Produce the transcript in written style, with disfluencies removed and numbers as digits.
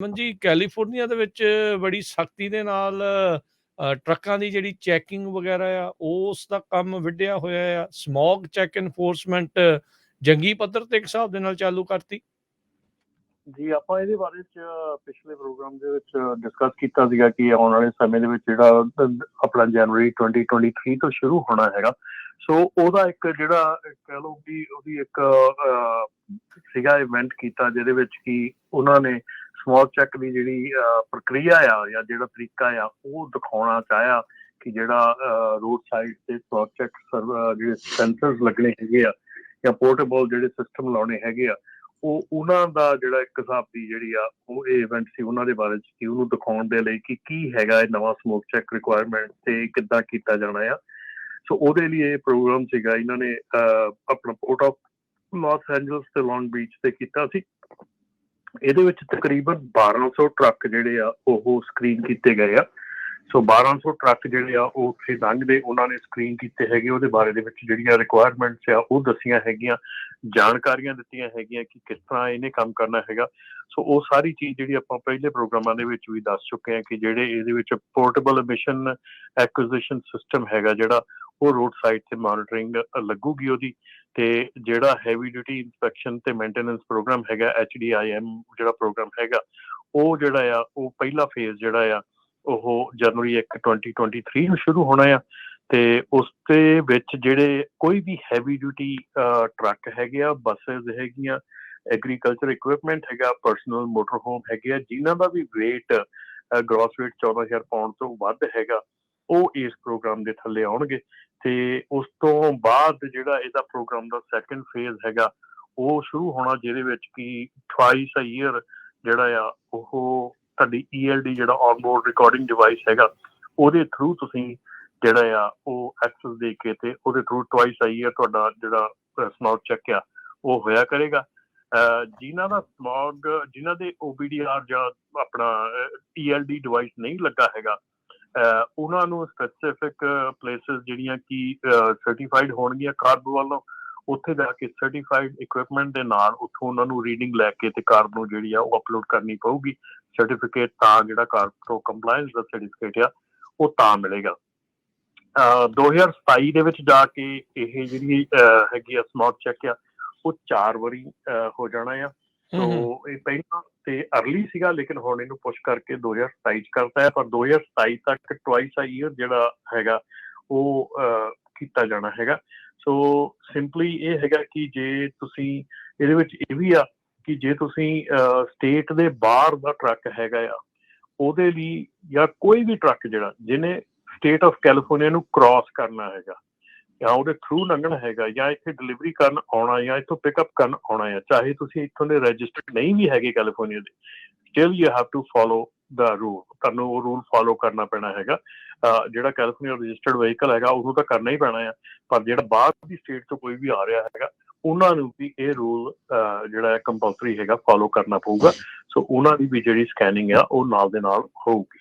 Aman ji, California ਦੇ ਵਿੱਚ ਬੜੀ ਸਖਤੀ ਦੇ ਨਾਲ ਟਰੱਕਾਂ ਦੀ ਜਿਹੜੀ ਚੈਕਿੰਗ ਵਗੈਰਾ ਆ, ਉਸ ਦਾ ਕੰਮ ਵਿੱਢਿਆ ਹੋਇਆ ਆ। ਸਮੋਗ ਚੈੱਕ ਇਨਫੋਰਸਮੈਂਟ ਜੰਗੀ ਪੱਧਰ ਤੇ ਇੱਕ ਹਿਸਾਬ ਦੇ ਨਾਲ ਚਾਲੂ ਕਰਤੀ। ਜੀ ਆਪਾਂ ਇਹਦੇ ਬਾਰੇ ਚ ਪਿਛਲੇ ਪ੍ਰੋਗਰਾਮ ਦੇ ਵਿੱਚ ਡਿਸਕਸ ਕੀਤਾ ਸੀਗਾ ਕਿ ਆਉਣ ਵਾਲੇ ਸਮੇਂ ਦੇ ਵਿੱਚ ਜਿਹੜਾ ਆਪਣਾ ਜਨਵਰੀ 2023 ਤੋਂ ਸ਼ੁਰੂ ਹੋਣਾ ਹੈਗਾ। ਸੋ ਉਹਦਾ ਇੱਕ ਜਿਹੜਾ ਕਹਿ ਲਓ ਕਿ ਉਹਦੀ ਇੱਕ ਸੀਗਾ ਇਵੈਂਟ ਕੀਤਾ ਜਿਹਦੇ ਵਿੱਚ ਕਿ ਉਹਨਾਂ ਨੇ ਸਮੋਕ ਚੈੱਕ ਦੀ ਜਿਹੜੀ ਪ੍ਰਕਿਰਿਆ ਆ ਜਾਂ ਜਿਹੜਾ ਤਰੀਕਾ ਆ ਉਹ ਦਿਖਾਉਣਾ ਚਾਹਿਆ ਕਿ ਜਿਹੜਾ ਰੋਡ ਸਾਈਡ ਤੇ ਸਮੋਕ ਚੈੱਕ ਜਿਹੜੇ ਸੈਂਸਰਸ ਲੱਗਣੇ ਹੈਗੇ ਆ ਜਾਂ ਪੋਰਟੇਬਲ ਜਿਹੜੇ ਸਿਸਟਮ ਲਾਉਣੇ ਹੈਗੇ ਆ, ਉਹ ਉਹਨਾਂ ਦਾ ਜਿਹੜਾ ਇੱਕ ਹਿਸਾਬ ਦੀ ਜਿਹੜੀ ਆ ਉਹ ਇਹ ਇਵੈਂਟ ਸੀ ਉਹਨਾਂ ਦੇ ਬਾਰੇ 'ਚ ਕਿ ਉਹਨੂੰ ਦਿਖਾਉਣ ਦੇ ਲਈ ਕਿ ਕੀ ਹੈਗਾ ਇਹ ਨਵਾਂ ਸਮੋਕ ਚੈੱਕ ਰਿਕੁਆਇਰਮੈਂਟ ਤੇ ਕਿੱਦਾਂ ਕੀਤਾ ਜਾਣਾ ਆ। ਸੋ ਉਹਦੇ ਲਈ ਇਹ ਪ੍ਰੋਗਰਾਮ ਸੀਗਾ, ਇਹਨਾਂ ਨੇ ਆਪਣਾ ਪੋਰਟ ਆਫ ਲਾਸ ਐਂਜਲਸ ਤੇ ਲੌਂਗ ਬੀਚ ਤੇ ਕੀਤਾ ਸੀ। ਇਹਦੇ ਵਿੱਚ ਤਕਰੀਬਨ 1200 ਟਰੱਕ ਜਿਹੜੇ ਆ ਉਹ ਸਕਰੀਨ ਕੀਤੇ ਗਏ ਆ। ਸੋ 1200 ਟਰੱਕ ਜਿਹੜੇ ਆ ਉਹ ਉੱਥੇ ਲੰਘਦੇ ਉਹਨਾਂ ਨੇ ਸਕਰੀਨ ਕੀਤੇ ਹੈਗੇ। ਉਹਦੇ ਬਾਰੇ ਦੇ ਵਿੱਚ ਜਿਹੜੀਆਂ ਰਿਕੁਆਇਰਮੈਂਟਸ ਆ ਉਹ ਦੱਸੀਆਂ ਹੈਗੀਆਂ, ਜਾਣਕਾਰੀਆਂ ਦਿੱਤੀਆਂ ਹੈਗੀਆਂ ਕਿ ਕਿਸ ਤਰ੍ਹਾਂ ਇਹਨੇ ਕੰਮ ਕਰਨਾ ਹੈਗਾ। ਸੋ ਉਹ ਸਾਰੀ ਚੀਜ਼ ਜਿਹੜੀ ਆਪਾਂ ਪਹਿਲੇ ਪ੍ਰੋਗਰਾਮਾਂ ਦੇ ਵਿੱਚ ਵੀ ਦੱਸ ਚੁੱਕੇ ਹਾਂ ਕਿ ਜਿਹੜੇ ਇਹਦੇ ਵਿੱਚ ਪੋਰਟੇਬਲ ਐਮਿਸ਼ਨ ਐਕੁਜ਼ੀਸ਼ਨ ਸਿਸਟਮ ਹੈਗਾ ਜਿਹੜਾ ਉਹ ਰੋਡ ਸਾਈਡ ਤੇ ਮੋਨੀਟਰਿੰਗ ਲੱਗੂਗੀ ਉਹਦੀ, ਤੇ ਜਿਹੜਾ ਹੈਵੀ ਡਿਊਟੀ ਇੰਸਪੈਕਸ਼ਨ ਤੇ ਮੇਨਟੇਨੈਂਸ ਪ੍ਰੋਗਰਾਮ ਹੈਗਾ HDIM ਜਿਹੜਾ ਪ੍ਰੋਗਰਾਮ ਹੈਗਾ ਉਹ ਜਿਹੜਾ ਆ ਉਹ ਪਹਿਲਾ ਫੇਜ਼ ਜਿਹੜਾ ਆ ਉਹ ਜਨਵਰੀ 1 2023 ਨੂੰ ਸ਼ੁਰੂ ਹੋਣਾ ਆ। ਤੇ ਉਸ ਦੇ ਵਿੱਚ ਜਿਹੜੇ ਕੋਈ ਵੀ ਹੈਵੀ ਡਿਊਟੀ ਟਰੱਕ ਹੈਗੇ ਆ, ਬੱਸਿਸ ਹੈਗੀਆਂ, ਐਗਰੀਕਲਚਰ ਇਕਵਿਪਮੈਂਟ ਹੈਗਾ, ਪਰਸਨਲ ਮੋਟਰ ਹੋਮ ਹੈਗੇ ਆ, ਜਿਨ੍ਹਾਂ ਦਾ ਵੀ ਵੇਟ ਗ੍ਰੋਸ ਵੇਟ 14,000 ਪਾਉਂਡ ਤੋਂ ਵੱਧ ਹੈਗਾ ਉਹ ਇਸ ਪ੍ਰੋਗਰਾਮ ਦੇ ਥੱਲੇ ਆਉਣਗੇ। ਤੇ ਉਸ ਤੋਂ ਬਾਅਦ ਜਿਹੜਾ ਇਹਦਾ ਪ੍ਰੋਗਰਾਮ ਦਾ ਸੈਕੰਡ ਫੇਜ਼ ਹੈਗਾ ਉਹ ਸ਼ੁਰੂ ਹੋਣਾ, ਜਿਹਦੇ ਵਿੱਚ ਕਿ ਟਵਾਈਸ ਅ ਈਅਰ ਜਿਹੜਾ ਆ ਉਹ ਤੁਹਾਡੀ ELD ਜਿਹੜਾ ਔਨਬੋਰਡ ਰਿਕਾਰਡਿੰਗ ਡਿਵਾਈਸ ਹੈਗਾ ਉਹਦੇ ਥਰੂ ਤੁਸੀਂ ਜਿਹੜਾ ਆ ਉਹ ਐਕਸੈਸ ਦੇ ਕੇ ਤੇ ਉਹਦੇ ਥਰੂ ਟਵਾਈਸ ਅ ਈਅਰ ਤੁਹਾਡਾ ਜਿਹੜਾ ਸਮੋਗ ਚੈੱਕ ਆ ਉਹ ਹੋਇਆ ਕਰੇਗਾ। ਜਿਨ੍ਹਾਂ ਦਾ ਸਮੋਗ ਜਿਨ੍ਹਾਂ ਦੇ OBDR ਜਾਂ ਆਪਣਾ ELD ਡਿਵਾਈਸ ਨਹੀਂ ਲੱਗਾ ਹੈਗਾ ਉਹਨਾਂ ਨੂੰ ਸਪੈਸੀਫਿਕ ਪਲੇਸਿਸ ਜਿਹੜੀਆਂ ਕਿ ਸਰਟੀਫਾਈਡ ਹੋਣਗੀਆਂ ਕਾਰਬ ਵੱਲੋਂ, ਉੱਥੇ ਜਾ ਕੇ ਸਰਟੀਫਾਈਡ ਇਕਵਿਪਮੈਂਟ ਦੇ ਨਾਲ ਉੱਥੋਂ ਉਹਨਾਂ ਨੂੰ ਰੀਡਿੰਗ ਲੈ ਕੇ ਤੇ ਕਾਰਬ ਨੂੰ ਜਿਹੜੀ ਆ ਉਹ ਅਪਲੋਡ ਕਰਨੀ ਪਊਗੀ ਸਰਟੀਫਿਕੇਟ, ਤਾਂ ਜਿਹੜਾ ਕਾਰਬ ਤੋਂ ਕੰਪਲਾਇੰਸ ਦਾ ਸਰਟੀਫਿਕੇਟ ਆ ਉਹ ਤਾਂ ਮਿਲੇਗਾ। 2027 ਦੇ ਵਿੱਚ ਜਾ ਕੇ ਇਹ ਜਿਹੜੀ ਹੈਗੀ ਆ ਸਮੋਗ ਚੈੱਕ ਆ ਉਹ 4 ਵਾਰੀ ਹੋ ਜਾਣਾ ਆ। ਸੋ ਇਹ ਪਹਿਲਾਂ ਤੇ ਅਰਲੀ ਸੀਗਾ ਲੇਕਿਨ ਹੁਣ ਇਹਨੂੰ ਪੁਸ਼ ਕਰਕੇ 2027 ਚ ਕਰਤਾ ਹੈ, ਪਰ 2027 ਤੱਕ ਟਵਾਈਸ ਅ ਈਅਰ ਜਿਹੜਾ ਹੈਗਾ ਉਹ ਕੀਤਾ ਜਾਣਾ ਹੈਗਾ। ਸੋ ਸਿੰਪਲੀ ਇਹ ਹੈਗਾ ਕਿ ਜੇ ਤੁਸੀਂ ਇਹਦੇ ਵਿੱਚ ਇਹ ਵੀ ਆ ਕਿ ਜੇ ਤੁਸੀਂ ਸਟੇਟ ਦੇ ਬਾਹਰ ਦਾ ਟਰੱਕ ਹੈਗਾ ਆ ਉਹਦੇ ਲਈ, ਜਾਂ ਕੋਈ ਵੀ ਟਰੱਕ ਜਿਹੜਾ ਜਿਹਨੇ ਸਟੇਟ ਆਫ ਕੈਲੀਫੋਰਨੀਆ ਨੂੰ ਕ੍ਰਾਸ ਕਰਨਾ ਹੈਗਾ ਜਾਂ ਉਹਦੇ ਥਰੂ ਲੰਘਣਾ ਹੈਗਾ ਜਾਂ ਇੱਥੇ ਡਿਲੀਵਰੀ ਕਰਨ ਆਉਣਾ ਜਾਂ ਇੱਥੋਂ ਪਿਕਅਪ ਕਰਨ ਆਉਣਾ ਆ, ਚਾਹੇ ਤੁਸੀਂ ਇੱਥੋਂ ਦੇ ਰਜਿਸਟਰਡ ਨਹੀਂ ਵੀ ਹੈਗੇ ਕੈਲੀਫੋਰਨੀਆ ਦੇ, still you have to follow the rule. ਤੁਹਾਨੂੰ ਉਹ ਰੂਲ ਫੋਲੋ ਕਰਨਾ ਪੈਣਾ ਹੈਗਾ। ਜਿਹੜਾ ਕੈਲੀਫੋਰਨੀਆ ਰਜਿਸਟਰਡ ਵਹੀਕਲ ਹੈਗਾ ਉਹਨੂੰ ਤਾਂ ਕਰਨਾ ਹੀ ਪੈਣਾ ਆ, ਪਰ ਜਿਹੜਾ ਬਾਹਰ ਦੀ ਸਟੇਟ ਤੋਂ ਕੋਈ ਵੀ ਆ ਰਿਹਾ ਹੈਗਾ ਉਹਨਾਂ ਨੂੰ ਵੀ ਇਹ ਰੂਲ ਜਿਹੜਾ ਕੰਪਲਸਰੀ ਹੈਗਾ ਫੋਲੋ ਕਰਨਾ ਪਊਗਾ। ਸੋ ਉਹਨਾਂ ਦੀ ਵੀ ਜਿਹੜੀ ਸਕੈਨਿੰਗ ਆ ਉਹ ਨਾਲ ਦੇ ਨਾਲ ਹੋਊਗੀ।